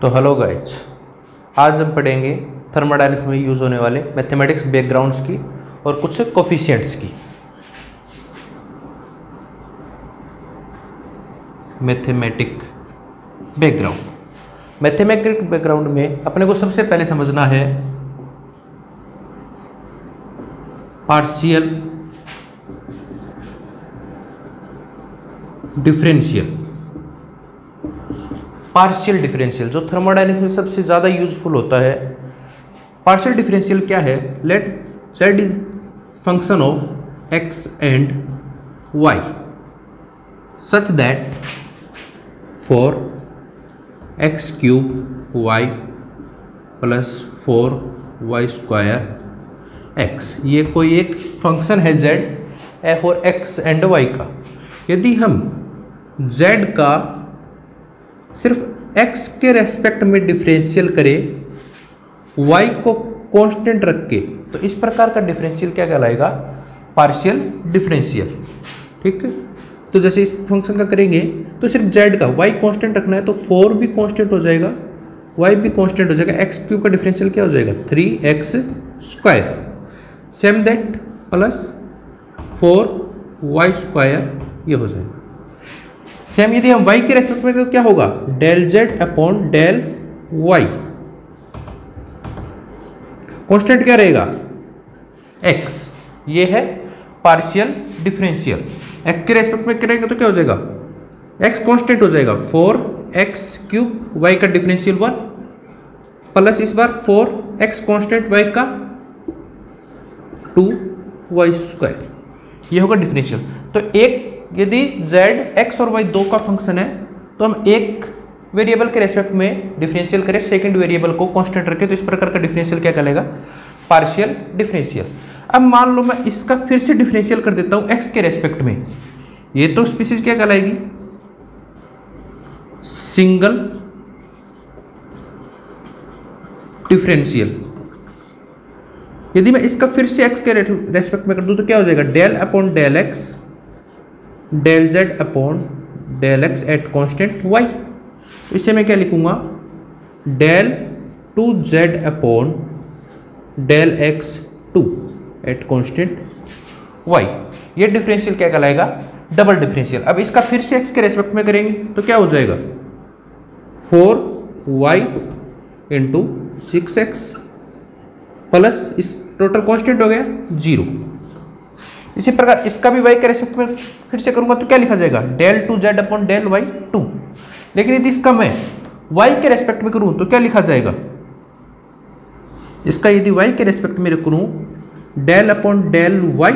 तो hello guys, आज हम पढ़ेंगे थर्मोडायनेमिक्स में यूज़ होने वाले मैथमेटिक्स बैकग्राउंड्स की और कुछ कोफिशिएंट्स की। मैथमेटिक बैकग्राउंड में अपने को सबसे पहले समझना है पार्शियल डिफरेंशियल जो थर्मोडायनेमिक्स में सबसे ज़्यादा यूजफुल होता है। पार्शियल डिफरेंशियल क्या है? Let z is function of x and y such that for x cube y plus 4y square x, ये कोई एक फंक्शन है z f और x एंड y का। यदि हम z का सिर्फ x के रेस्पेक्ट में डिफरेंशियल करें y को कांस्टेंट रख के, तो इस प्रकार का डिफरेंशियल क्या कहलाएगा? Partial differential. ठीक है, तो जैसे इस फंक्शन का करेंगे तो सिर्फ z का y कांस्टेंट रखना है, तो 4 भी कांस्टेंट हो जाएगा, y भी कांस्टेंट हो जाएगा, x क्यूब का डिफरेंशियल क्या हो जाएगा? 3x square, same that plus 4y square, ये हो जाएगा। सेम यदि हम y के रेस्पेक्ट में तो क्या होगा? Del z upon del y, constant क्या रहेगा? x, ये है पार्शियल डिफरेंशियल। x के रेस्पेक्ट में करेंगे तो क्या हो जाएगा? x कांस्टेंट हो जाएगा, 4x क्यूब, y का डिफरेंशियल 1 प्लस इस बार 4x कांस्टेंट, y का 2y स्क्वायर, ये होगा डिफरेंशियल। तो एक यदि z x और y दो का फंक्शन है तो हम एक वेरिएबल के रेस्पेक्ट में डिफरेंशियल करें, सेकंड वेरिएबल को कांस्टेंट रखें, तो इस प्रकार का डिफरेंशियल क्या कहलाएगा? Partial differential. अब मान लो मैं इसका फिर से डिफरेंशियल कर देता हूं x के रेस्पेक्ट में, ये तो स्पीशीज क्या कहलाएगी? Single differential. यदि मैं इसका फिर से x के रेस्पेक्ट में कर दूं तो क्या हो जाएगा? Del upon del x del z upon del x at constant y। इसे मैं क्या लिखूंगा? Del 2z upon del x 2 at constant y, ये डिफरेंशियल क्या कहलाएगा? Double differential. अब इसका फिर से x के रेस्पेक्ट में करेंगे तो क्या हो जाएगा? 4y इंटू 6x प्लस इस टोटल कांस्टेंट हो गया 0। इसी प्रकार इसका भी y के रेस्पेक्ट में फिर से करूंगा तो क्या लिखा जाएगा? Del 2z upon del y 2। लेकिन यदि इसका मैं y के रेस्पेक्ट में करूं तो क्या लिखा जाएगा? इसका यदि y के रेस्पेक्ट में करूं, del upon del y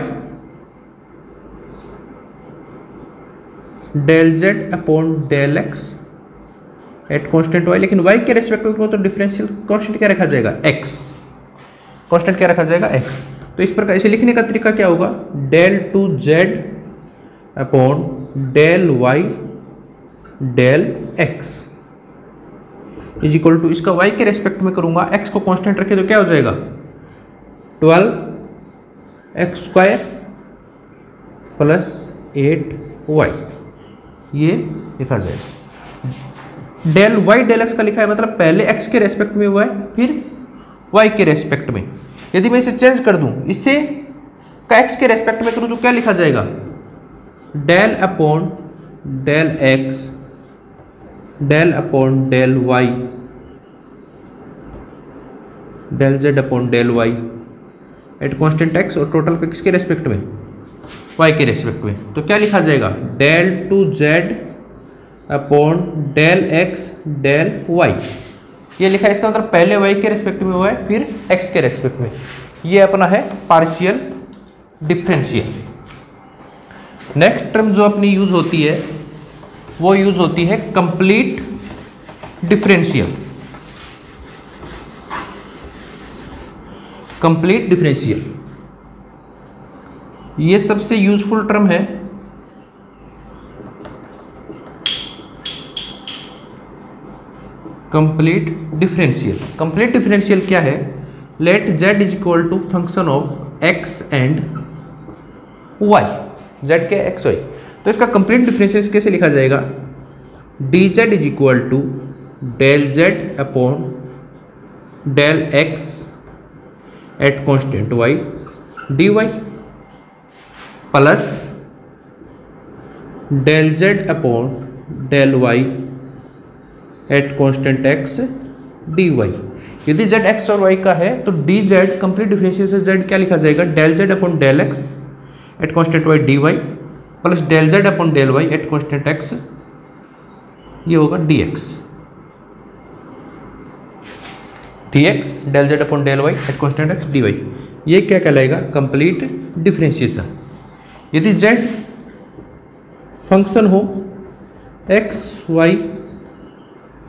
del z upon del x at constant y, लेकिन y के रेस्पेक्ट में करूं तो डिफरेंशियल कांस्टेंट क्या रखा जाएगा? x, कांस्टेंट क्या रखा जाएगा? x। तो इस प्रकार इसे लिखने का तरीका क्या होगा? Del 2z upon del y del x is equal to, इसका y के रेस्पेक्ट में करूंगा, x को कांस्टेंट रखे तो क्या हो जाएगा? 12x स्क्वायर प्लस 8y, ये लिखा जाएगा। डेल y डेल x का लिखा है, मतलब पहले x के रेस्पेक्ट में हुआ है, फिर y के रेस्पेक्ट में। यदि मैं इसे चेंज कर दूं, इससे का x के रेस्पेक्ट में करूं तो क्या लिखा जाएगा? Del upon del x del upon del y del z upon del y at constant x, और टोटल का किसके रेस्पेक्ट में? y के रेस्पेक्ट में। तो क्या लिखा जाएगा? Del 2z upon del x del y, ये लिखा है। इसका मतलब पहले y के रेस्पेक्ट में हुआ है, फिर x के रेस्पेक्ट में। ये अपना है पार्शियल डिफरेंशियल। नेक्स्ट टर्म जो अपनी यूज होती है वो यूज होती है कंप्लीट डिफरेंशियल। कंप्लीट डिफरेंशियल ये सबसे यूजफुल टर्म है। कंप्लीट डिफरेंशियल क्या है? Let z is equal to function of x and y, z के x y। तो इसका कंप्लीट डिफरेंशियल कैसे लिखा जाएगा? dz is equal to del Z upon del x at constant Y D Y plus del Z upon del Y at constant x D Y. यदि Z X और Y का है तो डी जेड कंप्लीट डिफरेंशियल से Z क्या लिखा जाएगा, del Z upon del x at constant Y D Y plus del Z upon del Y at constant x, ये होगा D X. D x del Z upon del Y at constant x D y, ये क्या कहलाएगा, complete differentiation. यदि z function हो x y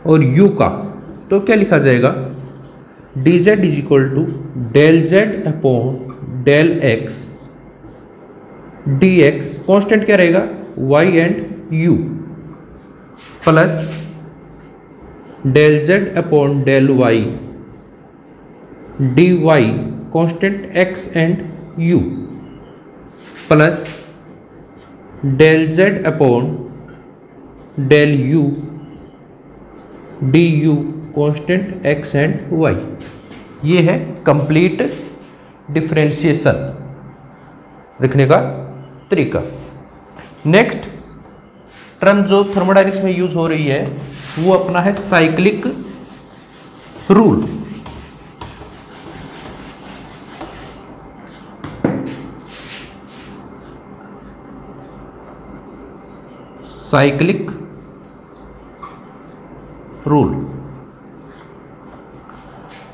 और u का तो क्या लिखा जाएगा, d z is equal to del Z upon del x D x, constant क्या रहेगा y and u, plus del Z upon del y D y, constant x and u, plus del Z upon del u d u, constant x and Y. ये है complete differentiation लिखने का तरीका। Next term जो thermodynamics में use हो रही है वो अपना है cyclic rule. Cyclic rule,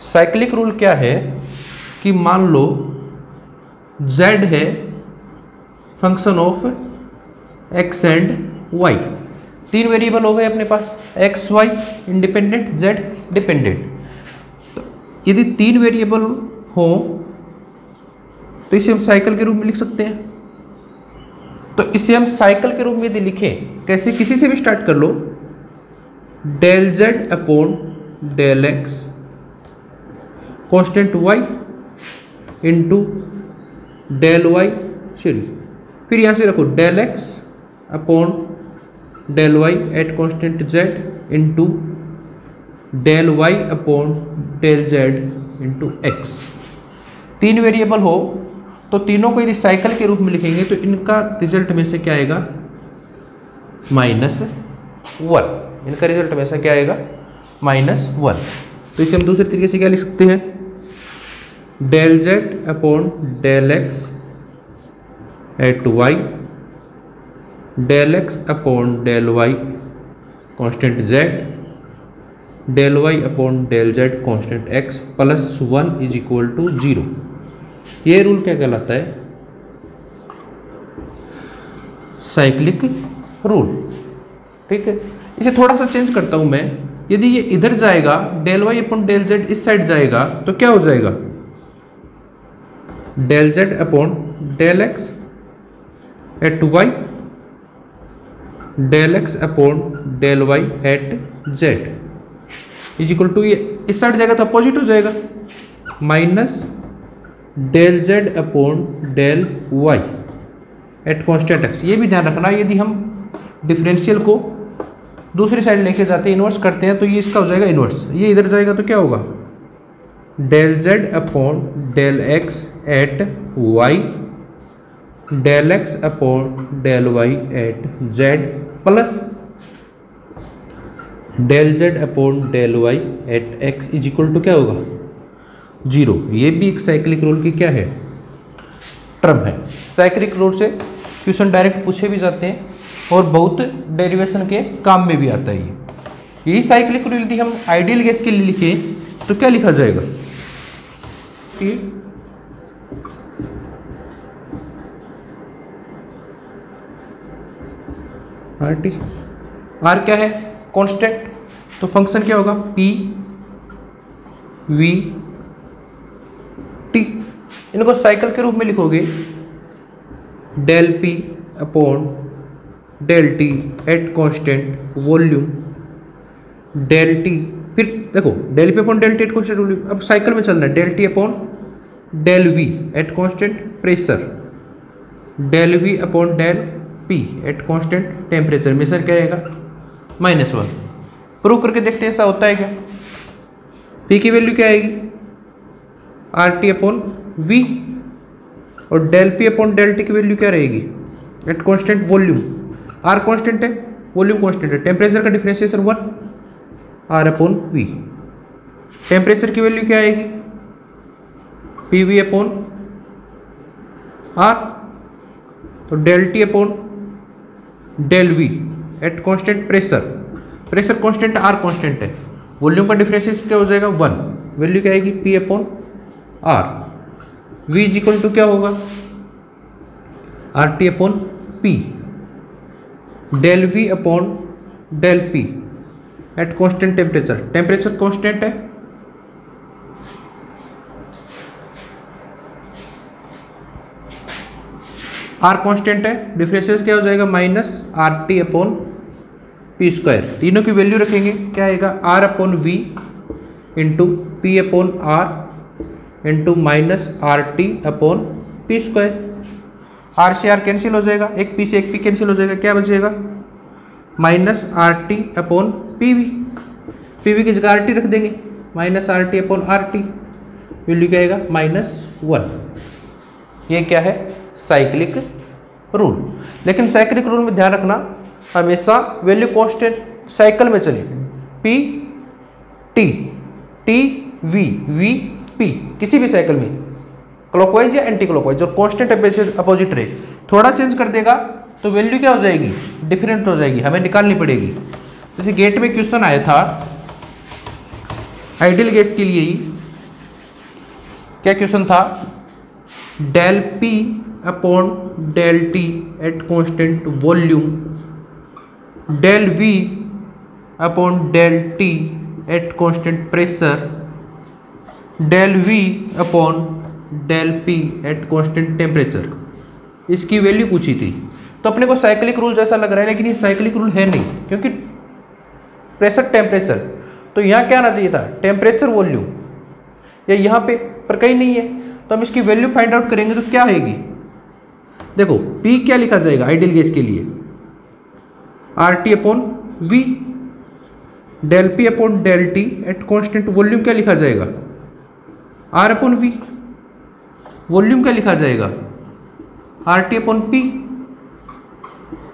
cyclic rule क्या है कि मान लो z है function of x and y, तीन वेरिएबल हो गए अपने पास, x y independent, z dependent. तो यदि तीन वेरिएबल हो तो इसे हम साइकिल के रूप में लिख सकते हैं। तो इसे हम साइकिल के रूप में यदि लिखें, कैसे, किसी से भी स्टार्ट कर लो, del Z upon del X constant Y into del Y sorry, फिर यहाँ से रखो del x upon del Y at constant Z into del Y upon del Z into X. तीन वेरिएबल हो तो तीनों को यदि साइकिल के रूप में लिखेंगे तो इनका रिजल्ट में से क्या आएगा, -1। इनका रिजल्ट में से क्या आएगा, -1। तो इसे हम दूसरे तरीके से क्या लिख सकते हैं, del Z upon del x at y del x upon del y constant z del Y upon del z constant x plus 1 is equal to 0। ये रूल क्या कहलाता है, साइक्लिक रूल। ठीक है, इसे थोड़ा सा चेंज करता हूं मैं, यदि ये इधर जाएगा del Y upon del z इस साइड जाएगा तो क्या हो जाएगा, del Z upon del x at y del x upon del Y at z is equal to, ये इस साइड जाएगा तो अपोजिट हो जाएगा, minus del Z upon del Y at constant x. ये भी ध्यान रखना, यदि हम डिफरेंशियल को दूसरी साइड लेके जाते हैं, इन्वर्स करते हैं, तो ये इसका हो जाएगा इन्वर्स, ये इधर जाएगा तो क्या होगा, del Z upon del x at y del x upon del Y at z plus del Z upon del Y at x is equal to क्या होगा, 0। ये भी एक साइक्लिक रूल की क्या है, टर्म है। साइक्लिक रूल से क्वेश्चन डायरेक्ट पूछे भी जाते हैं और बहुत डेरिवेशन के काम में भी आता है। यही साइक्लिक रूल यदि हम आइडियल गैस के लिए लिखें तो क्या लिखा जाएगा, RT, R क्या है, कांस्टेंट, तो फंक्शन क्या होगा, P V T। इनको साइकिल के रूप में लिखोगे, del P upon del T at constant volume del T, फिर देखो del P upon del T at constant volume, अब साइकिल में चलना है, del T upon del V at constant pressure del V upon del P at constant temperature, measure क्या रहेगा, -1। Prove करके देखते हैं ऐसा होता है क्या। पी की वैल्यू क्या आएगी, आर टी अपॉन वी, और del P upon del T की वैल्यू क्या रहेगी at constant volume. R constant है, वॉल्यूम कांस्टेंट है, टेम्परेचर का differentiation 1 R upon V. Temperature की वैल्यू क्या आएगी, पी वी अपॉन आर, तो del T upon del V at constant pressure. Pressure constant है, आर कांस्टेंट है, वॉल्यूम का डिफरेंशिएशन क्या हो जाएगा 1, वैल्यू क्या आएगी P upon are. V is equal to क्या होगा, R T upon P, del V upon del P at constant temperature. Temperature constant है, आर कांस्टेंट है, डिफरेंशियल क्या हो जाएगा minus R T upon P square. तीनों की वैल्यू रखेंगे, क्या आएगा R upon V into P upon R into minus R T upon P square. R से आर कैंसिल हो जाएगा, एक पी से एक पी कैंसिल हो जाएगा, क्या बचेगा minus R T upon P V. P we की जगह आर टी रख देंगे, minus R T upon R T, value क्या आएगा -1। ये क्या है साइक्लिक रूल। लेकिन साइक्लिक रूल में ध्यान रखना हमेशा वैल्यू कांस्टेंट साइकिल में चले, P T, T V, V P, किसी भी साइकिल में क्लॉकवाइज या एंटी क्लॉकवाइज, और कांस्टेंट अपोजिट रहे। थोड़ा चेंज कर देगा तो वैल्यू क्या हो जाएगी डिफरेंट हो जाएगी, हमें निकालनी पड़ेगी। जैसे गेट में क्वेश्चन आया था आइडियल गैस के लिए ही, क्या क्वेश्चन था, del P upon del T at constant volume, del V upon del T at constant pressure, del V upon del P at constant temperature. इसकी वैल्यू पूछी थी। तो अपने को साइक्लिक रूल जैसा लग रहा है, लेकिन ये साइक्लिक रूल है नहीं, क्योंकि प्रेशर टेम्परेचर, तो यहाँ क्या आना चाहिए था टेम्परेचर वॉल्यूम, या यहाँ पे पर कहीं नहीं है। तो हम इसकी वैल्यू फाइंड आउट करेंगे तो क्या आएगी, देखो P क्या लिखा जाएगा आइडियल गैस के लिए, R T upon V, del P upon del T at constant volume क्या लिखा जाएगा आर अपॉन वी, वॉल्यूम क्या लिखा जाएगा R T upon P,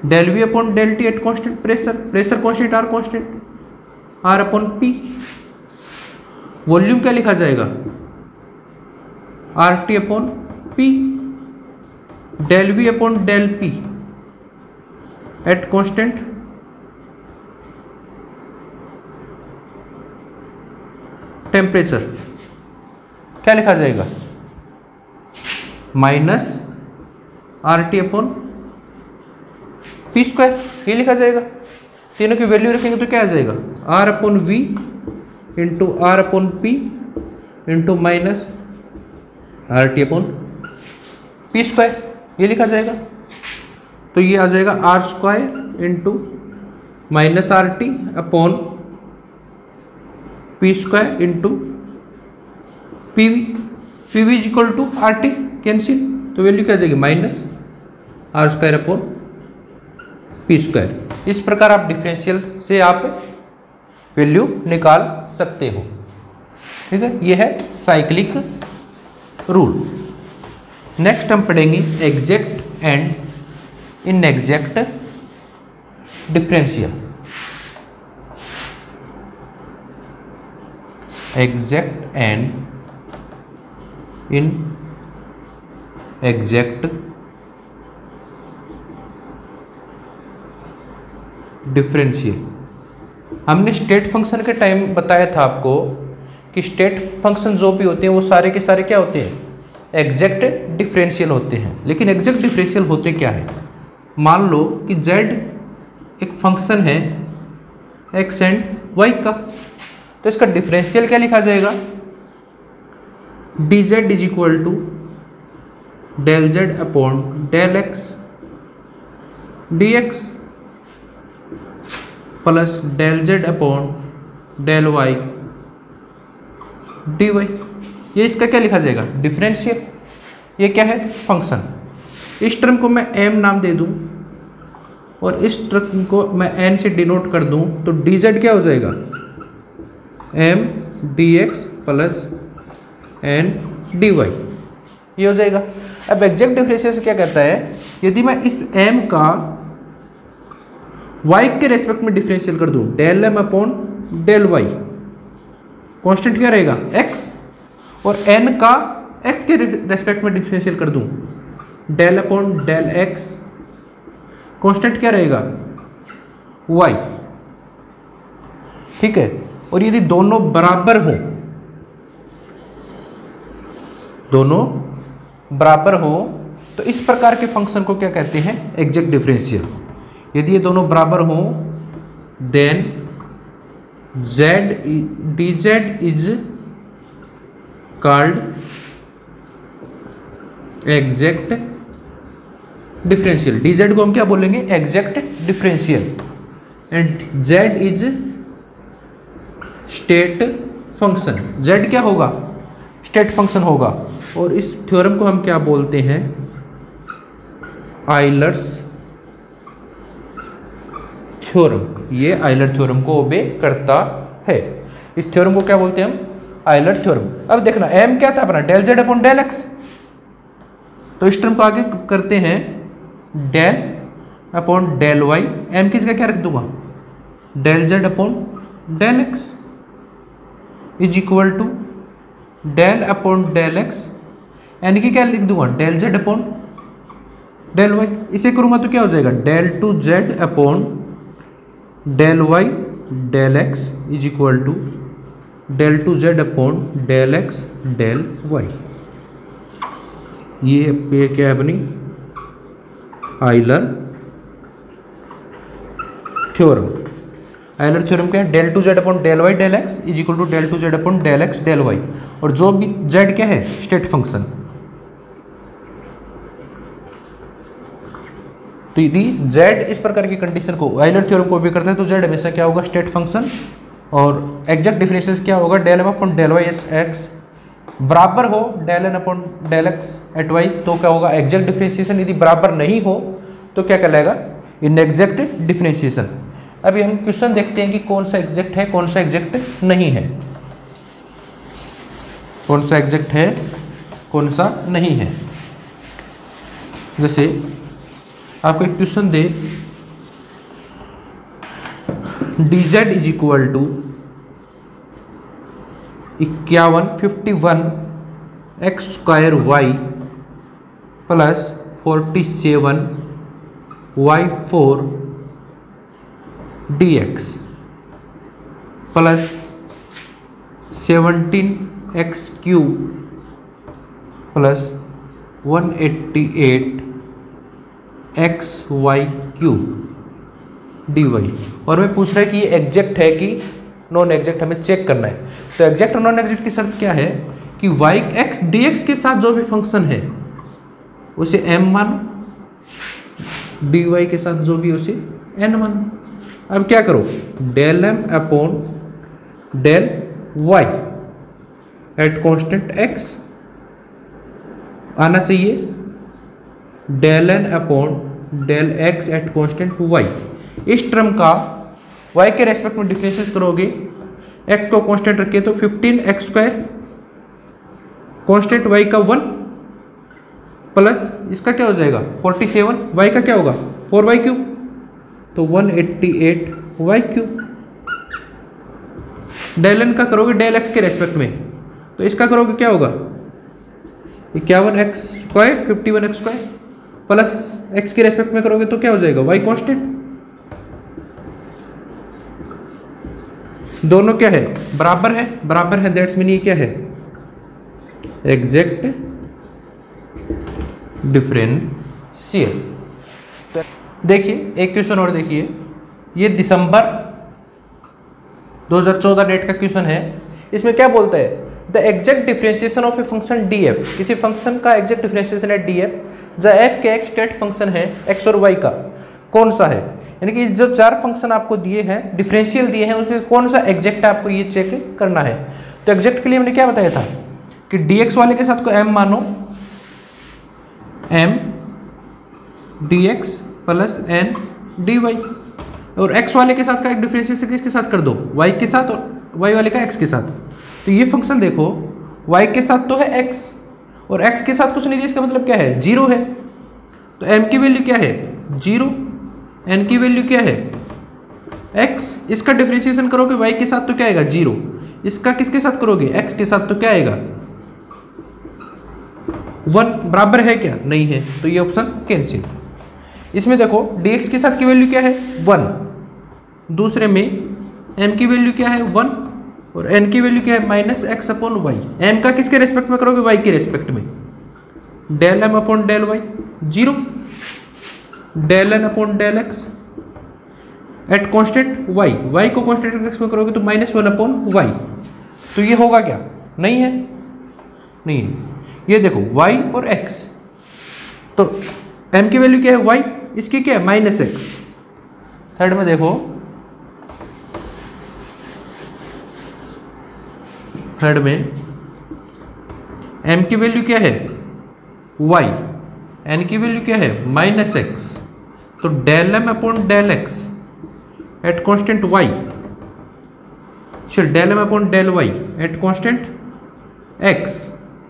del V upon del T at constant pressure, pressure constant R constant, R upon P, volume क्या लिखा जाएगा R T upon P, del V upon del P at constant temperature, क्या लिखा जाएगा minus R T upon P square, ये लिखा जाएगा। तीनों की वैल्यू रखेंगे तो क्या आ जाएगा R upon V into R upon P into minus R T upon P square, ये लिखा जाएगा। तो ये आ जाएगा R square into minus R T upon P square into P V, P V is equal to R T cancel, तो value क्या आ जाएगी minus R square upon P square. इस प्रकार आप डिफरेंशियल से आप वैल्यू निकाल सकते हो, ठीक है। ये है साइक्लिक रूल। नेक्स्ट हम पढ़ेंगे exact and inexact differential. Exact and inexact differential. हमने स्टेट फंक्शन के टाइम बताया था आपको कि स्टेट फंक्शन जो भी होते हैं वो सारे के सारे क्या होते हैं एग्जैक्ट डिफरेंशियल होते हैं। लेकिन एग्जैक्ट डिफरेंशियल होते क्या है, मान लो कि z एक फंक्शन है x एंड y का, तो इसका डिफरेंशियल क्या लिखा जाएगा dz is equal to del z upon del x dx plus del z upon del y dy। ये इसका क्या लिखा जाएगा डिफरेंशियल। ये क्या है फंक्शन। इस टर्म को मैं m नाम दे दूं और इस टर्म को मैं n से डिनोट कर दूं तो dz क्या हो जाएगा, m dx plus n dy, ये हो जाएगा। अब एग्जैक्ट डिफरेंशियल क्या कहता है, यदि मैं इस m का y के रेस्पेक्ट में डिफरेंशियल कर दूं, del m upon del y, constant क्या रहेगा x, और n का x के रेस्पेक्ट में डिफरेंशियल कर दूं, del upon del x, constant क्या रहेगा y, ठीक है। और यदि दोनों बराबर हो, दोनों बराबर हो तो इस प्रकार के फंक्शन को क्या कहते हैं, एग्जैक्ट डिफरेंशियल। यदि ये दोनों बराबर हो then dz is called exact differential. dz को हम क्या बोलेंगे, exact differential, and z is state function. z क्या होगा, स्टेट फंक्शन होगा। और इस थ्योरम को हम क्या बोलते हैं, आइलर्स थ्योरम। ये आइलर थ्योरम को ओबे करता है। इस थ्योरम को क्या बोलते हैं हम, आइलर थ्योरम। अब देखना m क्या था अपना, del z upon del x, तो इस टर्म को आगे करते हैं del upon del y, m की जगह क्या रख दूंगा, del z upon del x is equal to del upon del x, n की क्या लिख दूंगा, del z upon del y। इसे करूंगा तो क्या हो जाएगा, del two z upon del y del x is equal to del two z upon del x del y। ये क्या है अपनी आइलर थ्योरम। आइलर थ्योरम क्या है, del two Z upon del Y del X is equal to del two Z upon del X del Y, और जो भी Z क्या है, स्टेट फंक्शन। तो यदि जेड इस प्रकार की कंडीशन को आइलर थ्योरम को भी करता है तो जेड हमेशा क्या होगा, स्टेट फंक्शन। और एग्जैक्ट डिफरेंशियल क्या होगा, del M upon del Y X बराबर हो del N upon del x at Y, तो क्या होगा, एग्जैक्ट डिफरेंशिएशन। यदि बराबर नहीं हो तो क्या कहलाएगा, इनएग्जैक्ट डिफरेंशिएशन। अभी हम क्वेश्चन देखते हैं कि कौन सा एग्जैक्ट है, कौन सा एग्जैक्ट नहीं है, कौन सा एग्जैक्ट है, कौन सा नहीं है। जैसे आपको एक क्वेश्चन दे, dz is equal to 51 X square Y plus 47 y4 dx plus 17x cube plus 188 xy cube dy। और मैं पूछ रहा है कि ये एग्जैक्ट है कि नॉन एग्जैक्ट, हमें चेक करना है। तो एग्जैक्ट और नॉन एग्जैक्ट की शर्त क्या है कि y x dx के साथ जो भी फंक्शन है उसे m मानो, dy के साथ जो भी उसे n मानो। अब क्या करो, del m upon del y at constant x आना चाहिए, del n upon del x at constant y। इस टर्म का y के रेस्पेक्ट में डिफरेंशिएट करोगे, x को कांस्टेंट रखे तो 15x स्क्वायर, कांस्टेंट y का 1 प्लस इसका क्या हो जाएगा 47, y का क्या होगा 4y क्यूब, तो 188y क्यूब। डेल n का करोगे डेल x के रेस्पेक्ट में, तो इसका करोगे क्या होगा 51x square 51x square plus x के रेस्पेक्ट में करोगे तो क्या हो जाएगा y कांस्टेंट। दोनों क्या है, बराबर है, बराबर है, दैट्स मीन ये क्या है, एग्जैक्ट डिफरेंशियल। देखिए एक क्वेश्चन और देखिए, ये दिसंबर 2014 डेट का क्वेश्चन है। इसमें क्या बोलता है, the exact differentiation of a function D F, किसी फंक्शन का एग्जैक्ट डिफरेंशिएशन है डी एफ, ज एफ के एक स्टेट फंक्शन है एक्स और वाई का, कौन सा है। यानी कि जो चार फंक्शन आपको दिए हैं, डिफरेंशियल दिए हैं, उसमें कौन सा एग्जैक्ट है आपको ये चेक करना है। तो एग्जैक्ट के लिए हमने क्या बताया था कि dx वाले के साथ को m मानो, m dx plus n dy, और x वाले के साथ का एक डिफरेंशिएशन किसके साथ कर दो, y के साथ, और y वाले का x के साथ। तो ये फंक्शन देखो y के साथ तो है x और x के साथ कुछ नहीं दिया, इसका मतलब क्या है, 0 है। तो m की वैल्यू क्या है 0, n की वैल्यू क्या है x, इसका डिफरेंशिएशन करोगे y के साथ तो क्या आएगा 0, इसका किसके साथ करोगे x के साथ तो क्या आएगा 1, बराबर है क्या, नहीं है, तो ये ऑप्शन कैंसिल। इसमें देखो dx के साथ की वैल्यू क्या है 1, दूसरे में m की वैल्यू क्या है 1 और n की वैल्यू क्या है -x/y। m का किसके रेस्पेक्ट में करोगे, y के रेस्पेक्ट में, del m upon del y 0, del n upon del x at constant y को कॉन्स्टेंट x में करोगे तो -1/y। तो ये होगा क्या, नहीं है, नहीं है। ये देखो y और x, तो m की वैल्यू क्या है y, इसकी क्या है -x। थर्ड में देखो, थर्ड में m की वैल्यू क्या है y, n की वैल्यू क्या है -x, तो del m upon del x at constant y, फिर del m upon del y at constant x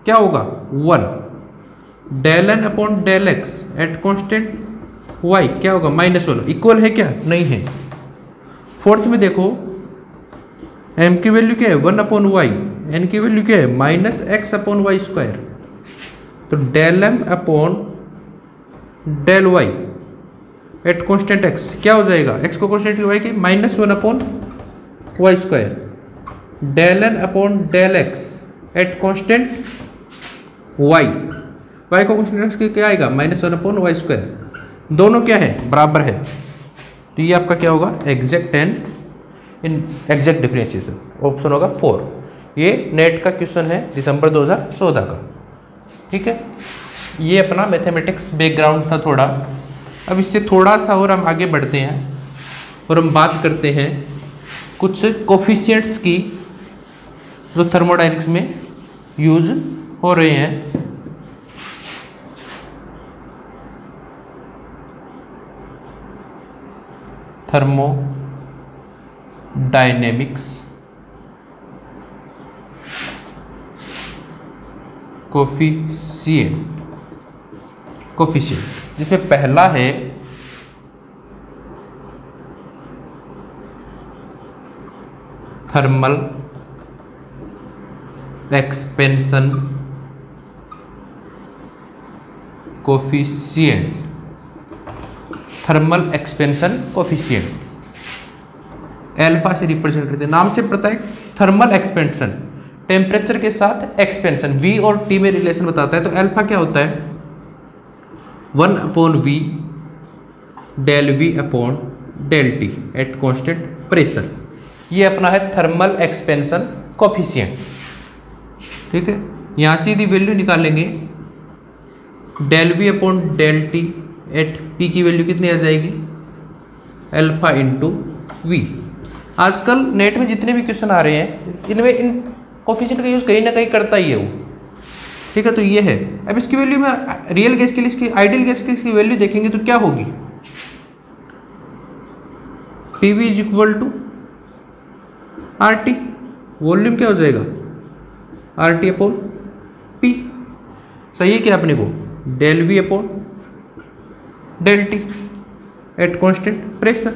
क्या होगा 1, del n upon del x at constant y क्या होगा -1, इक्वल है क्या, नहीं है। फोर्थ में देखो m की वैल्यू क्या है 1/y, n की वैल्यू क्या है -x/y², तो del m upon del y at constant x क्या हो जाएगा, x को कॉन्स्टेंट y के -1/y², del n upon del x at constant y को कॉन्स्टेंट x के क्या आएगा -1/y², दोनों क्या है बराबर है। तो ये आपका क्या होगा exact and in exact differentiation, option होगा 4। ये नेट का क्वेश्चन है दिसंबर 2014 का, ठीक है। ये अपना मैथमेटिक्स बैकग्राउंड था थोड़ा। अब इससे थोड़ा सा और हम आगे बढ़ते हैं और हम बात करते हैं कुछ कोफिशिएंट्स की जो थर्मोडायनेमिक्स में यूज हो रहे हैं। थर्मोडायनेमिक्स कोफिशिएंट जिसमें पहला है thermal expansion coefficient. Thermal expansion coefficient alpha से रिप्रेजेंट करते हैं, नाम से पता है थर्मल एक्सपेंशन टेम्परेचर के साथ एक्सपेंशन V और T में रिलेशन बताता है। तो अल्फा क्या होता है 1/V del V upon del T at constant pressure. ये अपना है थर्मल एक्सपेंशन कोफिशिएंट, ठीक है। यहाँ से यदि वैल्यू निकालेंगे del V upon del T at P की वैल्यू कितनी आ जाएगी अल्फा इंटू V। आजकल नेट में जितने भी क्वेश्चन आ रहे हैं इनमें इन कोफिशिएंट का यूज़ कहीं ना कहीं करता ही है वो, ठीक है। तो ये है। अब इसकी वैल्यू में रियल गैस के लिए इसकी आइडियल गैस की इसकी वैल्यू देखेंगे तो क्या होगी PV is equal to RT, volume क्या हो जाएगा RT अपॉन P। सही है क्या अपने को del V upon del T at constant pressure.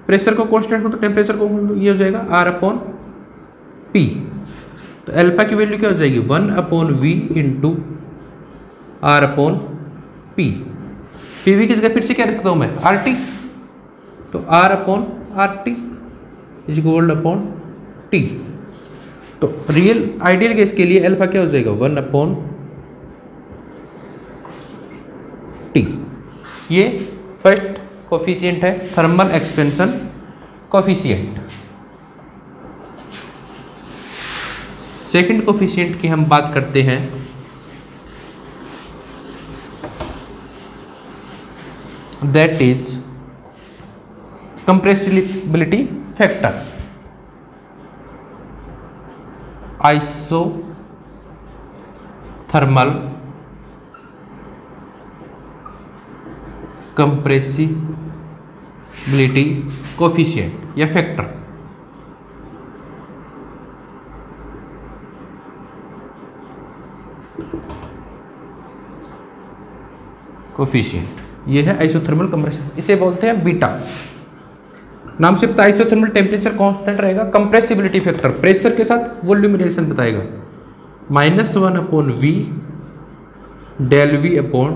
Pressure को कांस्टेंट को तो टेम्परेचर को ये हो जाएगा R अपॉन P। तो अल्फा की वैल्यू क्या हो जाएगी 1/V into R upon P। PV की जगह फिर से क्या रख सकता हूँ मैं RT, तो R upon RT is equal upon T। तो रियल आइडियल गैस के लिए अल्फा क्या हो जाएगा 1/T। ये फर्स्ट कोफिशिएंट है thermal expansion coefficient. Second coefficient की हम बात करते हैं that is compressibility factor. Isothermal compressibility compressibility coefficient या फैक्टर। कोफिशिएंट ये है आइसोथर्मल कंप्रेशन, इसे बोलते हैं बीटा। नाम से पता आइसोथर्मल टेम्परेचर कांस्टेंट रहेगा, कंप्रेसिबिलिटी फैक्टर प्रेशर के साथ वॉल्यूम रिलेशन बताएगा, -1/V del V upon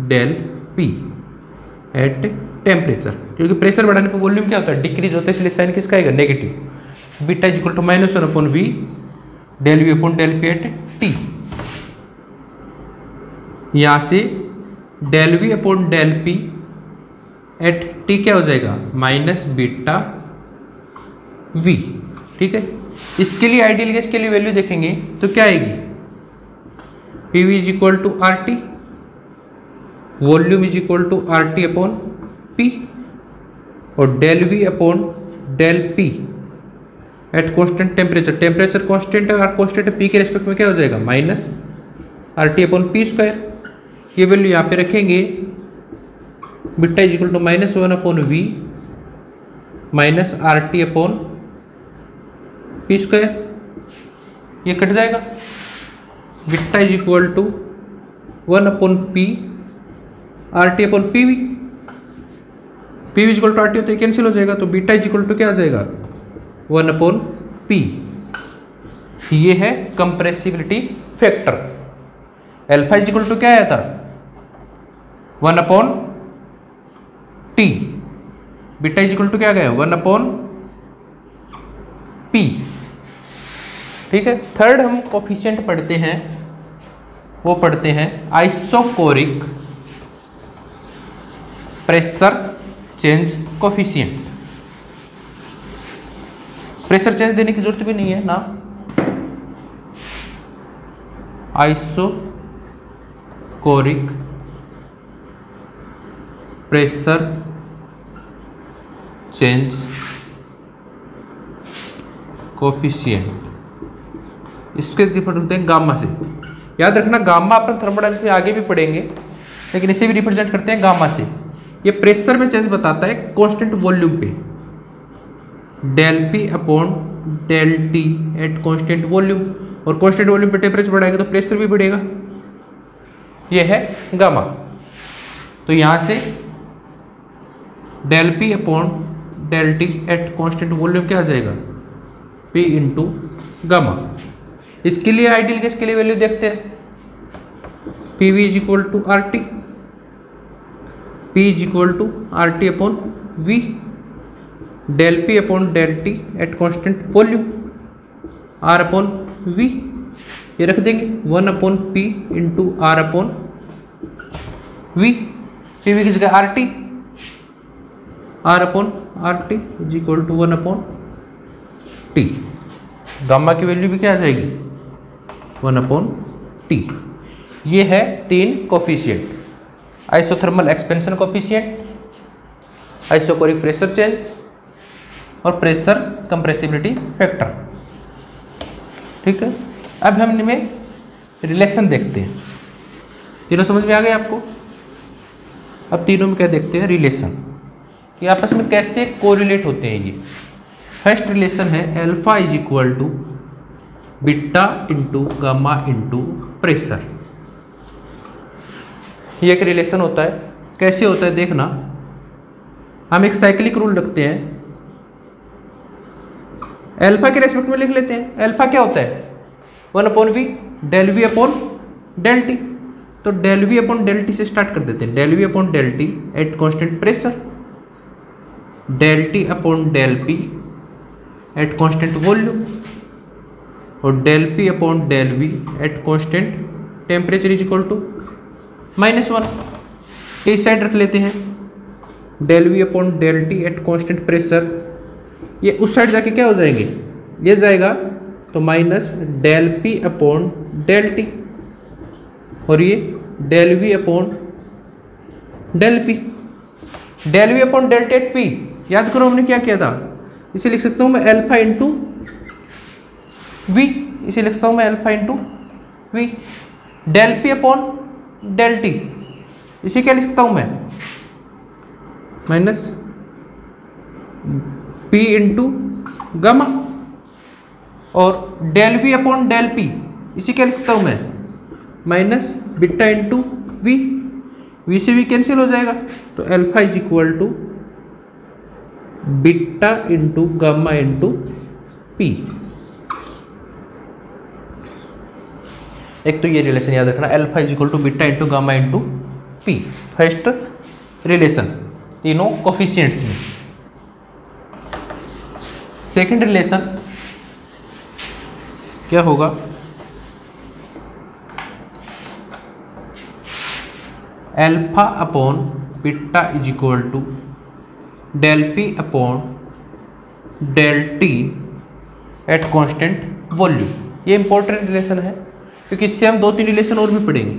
del P at temperature. क्योंकि प्रेशर बढ़ाने पर वॉल्यूम क्या होता है, डिक्रीज होता है, इसलिए साइन किसका आएगा, negative. Beta is equal to -1/V del V upon del P at T। यहाँ से del V upon del P at T क्या हो जाएगा, -βV। ठीक है, इसके लिए आइडियल गैस के लिए वैल्यू देखेंगे तो क्या आएगी, PV is equal to RT, volume is equal to RT upon P, और del V upon del P eight constant temperature. Temperature constant है और कॉन्स्टेंट P के रेस्पेक्ट में क्या हो जाएगा, -RT अपॉन P स्क्वायर। ये वैल्यू यहाँ पे रखेंगे, beta is equal to -1/V -RT upon P square, ये कट जाएगा। Beta is equal to 1/P RT upon PV, PV is equal to RT होता है, कैंसिल हो जाएगा, तो बीटा इज इक्वल टू क्या आ जाएगा, 1/P। ये है compressibility factor. Alpha is equal to क्या आया था, 1/T। Beta is equal to क्या गया, 1/P। ठीक है, थर्ड हम कोफिशिएंट पढ़ते हैं, वो पढ़ते हैं isochoric pressure change coefficient. Pressure change देने की जरूरत भी नहीं है ना, आइसोकोरिक प्रेशर चेंज कोफिशिएंट, इसके रिप्रेजेंट होते हैं गामा से। याद रखना गामा अपन थर्मोडायनामिक्स में आगे भी पढ़ेंगे, लेकिन इसे भी रिप्रेजेंट करते हैं गामा से। ये प्रेशर में चेंज बताता है कांस्टेंट वॉल्यूम पे, del P upon del T at constant volume, और कांस्टेंट वॉल्यूम पे टेम्परेचर बढ़ाएगा तो प्रेशर भी बढ़ेगा। ये है गामा। तो यहाँ से del P upon del T at constant volume क्या आ जाएगा, P इंटू गामा। इसके लिए आइडियल गैस के लिए वैल्यू देखते हैं, PV is equal to RT, P is equal to RT upon V, del P upon del T at constant volume, R upon V। ये रख देंगे 1/P into R upon V। PV किस जगह RT, R upon RT is equal to 1/T। Gamma की value भी क्या आ जाएगी, 1/T। ये है तीन coefficient, isothermal expansion coefficient, isochoric pressure change और प्रेशर कंप्रेसिबिलिटी फैक्टर। ठीक है, अब हम इनमें रिलेशन देखते हैं। तीनों समझ में आ गए आपको। अब तीनों में क्या देखते हैं, रिलेशन, कि आपस में कैसे कोरिलेट होते हैं। ये फर्स्ट रिलेशन है alpha is equal to beta into gamma into pressure. ये एक रिलेशन होता है। कैसे होता है देखना, हम एक साइक्लिक रूल रखते हैं, अल्फा के रेस्पेक्ट में लिख लेते हैं। अल्फा क्या होता है, 1/V del V upon del T। तो del V upon del T से स्टार्ट कर देते हैं, del V upon del T at constant pressure, del T upon del P eight constant volume, और del P upon del V at constant temperature is equal to -1। इस side रख लेते हैं, del V upon del T at constant pressure. ये उस side जाके क्या हो जाएंगे, ये जाएगा तो -del P upon del T, और ये del V upon del P, del V upon del T at P। याद करो हमने क्या किया था, इसे लिख सकता हूँ मैं अल्फा इंटू V, इसे लिख सकता हूँ मैं alpha into V। del P upon del T, इसे क्या लिख सकता हूँ मैं, पी इंटू गामा, और del V upon del P, इसी क्या लिखता हूँ मैं, minus beta into V, V से वी कैंसिल हो जाएगा, तो alpha is equal to beta into gamma into P. एक तो ये रिलेशन याद रखना, alpha is equal to beta into gamma into P, first relation तीनों कोफिशिएंट्स में। सेकंड रिलेशन क्या होगा, alpha upon beta is equal to del P upon del T at constant volume. ये इंपॉर्टेंट रिलेशन है क्योंकि इससे हम 2-3 रिलेशन और भी पढ़ेंगे।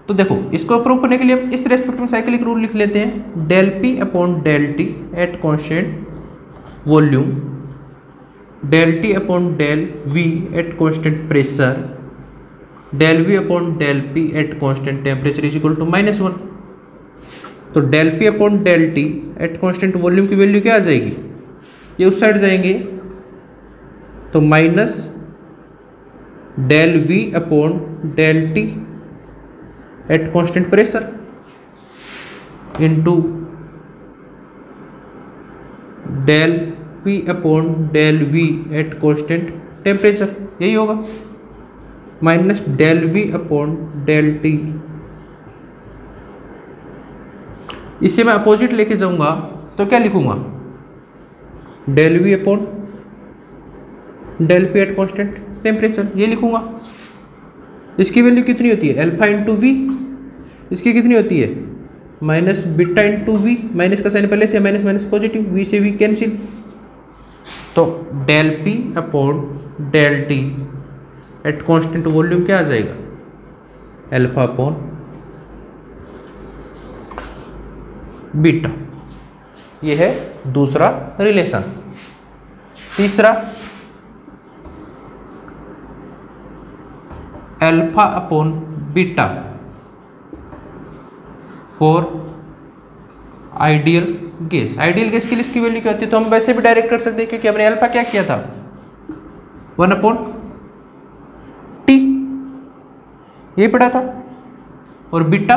तो देखो, इसको प्रूव करने के लिए हम इस रेस्पेक्ट में साइक्लिक रूल लिख लेते हैं, del P upon del T at constant volume, del T upon del V at constant pressure, del V upon del P at constant temperature is equal to -1। तो del P upon del T at constant volume की value क्या आ जाएगी, ये उस side जाएंगे, तो minus del V upon del T at constant pressure into del P upon del V at constant temperature, यही होगा, minus del V upon del T. इसे मैं अपोजिट लेके जाऊंगा तो क्या लिखूंगा, del V upon del P at constant temperature, ये लिखूंगा। इसकी वैल्यू कितनी होती है, अल्फा इंटू वी, इसकी कितनी होती है, minus beta into V, minus का साइन पहले से, माइनस माइनस पॉजिटिव, वी से वी कैंसिल, तो del P upon del T at constant volume क्या आ जाएगा, अल्फा अपॉन बीटा। ये है दूसरा रिलेशन। तीसरा, alpha upon beta for ideal gas. Ideal gas के लिए इसकी वैल्यू क्या होती है, तो हम वैसे भी डायरेक्ट कर सकते हैं क्योंकि हमने अल्फा क्या किया था, 1/T, ये पढ़ा था, और बीटा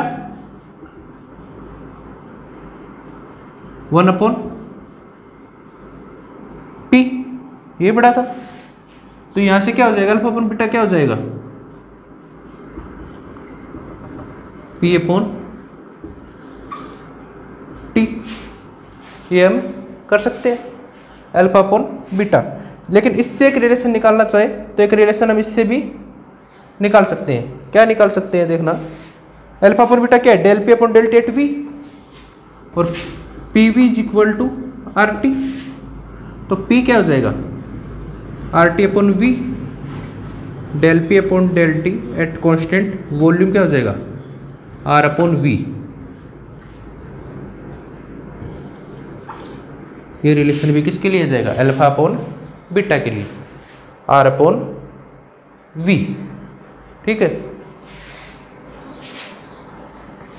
1/T, ये पढ़ा था। तो यहां से क्या हो जाएगा, अल्फा अपॉन बीटा क्या हो जाएगा, P अपॉन T, ये हम कर सकते हैं, अल्फा अपॉन बीटा। लेकिन इससे एक रिलेशन निकालना चाहे तो एक रिलेशन हम इससे भी निकाल सकते हैं। क्या निकाल सकते हैं, देखना, अल्फा अपॉन बीटा क्या है, del P upon del T at V, और P V is equal to R T. तो पी क्या हो जाएगा, R T upon V, del P upon del T at constant volume क्या हो जाएगा, आर अपॉन वी। ये रिलेशन भी किसके लिए जाएगा, अल्फा अपॉन बीटा के लिए, आर अपॉन वी। ठीक है,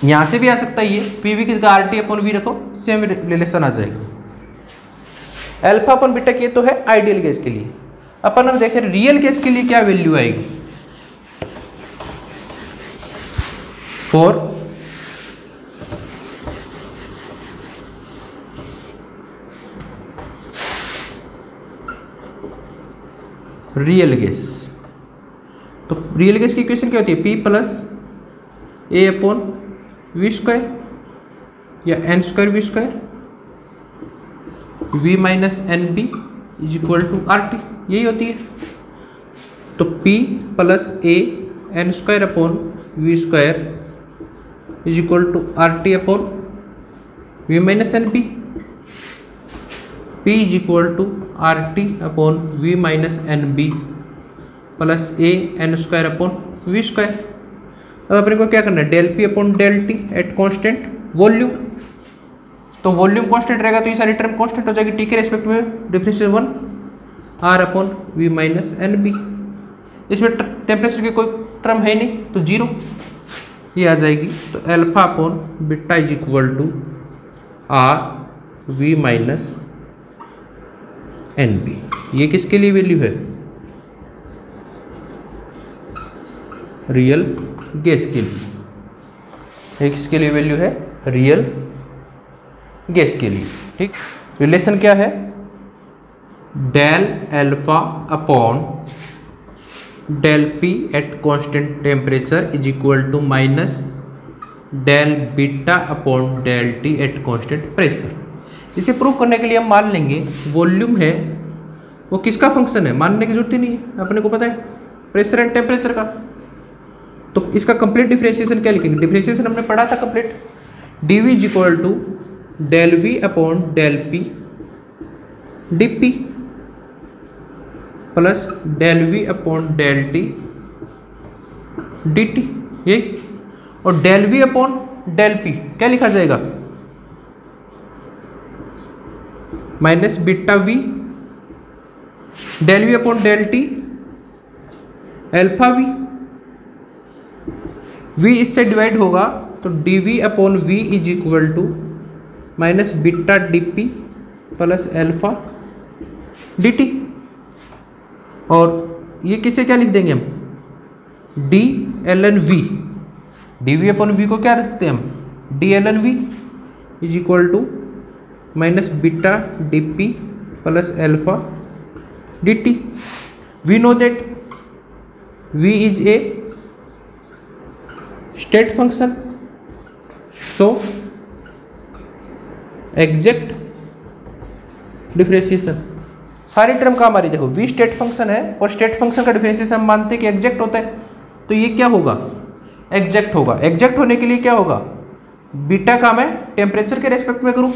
यहां से भी आ सकता है ये, पी वी किसका, आर टी अपॉन वी रखो, सेम रिलेशन आ जाएगा। अल्फा अपॉन बीटा के तो है आइडियल गैस के लिए। अपन अब देखें रियल गैस के लिए क्या वैल्यू आएगी, फॉर रियल गैस। तो रियल गैस की इक्वेशन क्या होती है, P plus A upon V square या N square V square, V minus N B is equal to R T, यही होती है। तो P plus A N square upon V square is equal to R T upon V minus N B, P is equal to R T upon V minus N B plus A N square upon V square. अब अपने को क्या करना है, del P upon del T at constant volume. तो volume constant रहेगा तो ये सारी टर्म कॉन्स्टेंट हो जाएगी, टी के रेस्पेक्ट में differential 1 R upon V minus N B. इसमें टेम्परेचर की कोई टर्म है नहीं तो 0 ये आ जाएगी। तो alpha upon beta is equal to R V minus NB। ये किसके लिए वैल्यू है? रियल गैस के लिए। ये किसके लिए वैल्यू है? रियल गैस के लिए। ठीक, रिलेशन क्या है? Del alpha upon del P at constant temperature is equal to minus del beta upon del T at constant pressure. इसे प्रूव करने के लिए हम मान लेंगे वॉल्यूम है वो किसका फंक्शन है, मानने की जरूरत ही नहीं है, अपने को पता है प्रेशर एंड टेम्परेचर का। तो इसका कंप्लीट डिफरेंशिएशन क्या लिखेंगे? डिफरेंशिएशन हमने पढ़ा था complete, D V is equal to del V upon del P D P plus del V upon del T D T, यही। और del V upon del P क्या लिखा जाएगा? Minus beta V, del V upon del T alpha V, V इससे divide होगा तो D V upon V is equal to minus beta D P plus alpha D T. और ये किसे क्या लिख देंगे हम? D L N V, D V upon V को क्या रखते हैं हम? D L N V is equal to minus beta D P plus alpha D T. We know that V is a state function, so exact differentiation. सारी term का हमारी देखो we state function है और स्टेट फंक्शन का differentiation हम मानते हैं कि एग्जैक्ट होता है, तो ये क्या होगा? एग्जैक्ट होगा। एग्जैक्ट होने के लिए क्या होगा? बीटा का मैं टेम्परेचर के रेस्पेक्ट में करूं,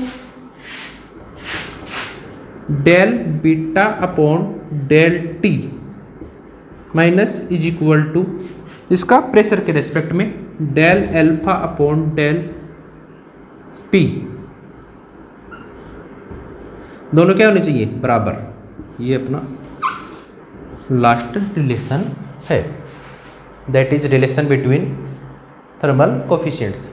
del beta upon del T minus is equal to इसका प्रेशर के रेस्पेक्ट में del alpha upon del P. दोनों क्या होने चाहिए? बराबर। ये अपना लास्ट रिलेशन है, that is relation between thermal coefficients.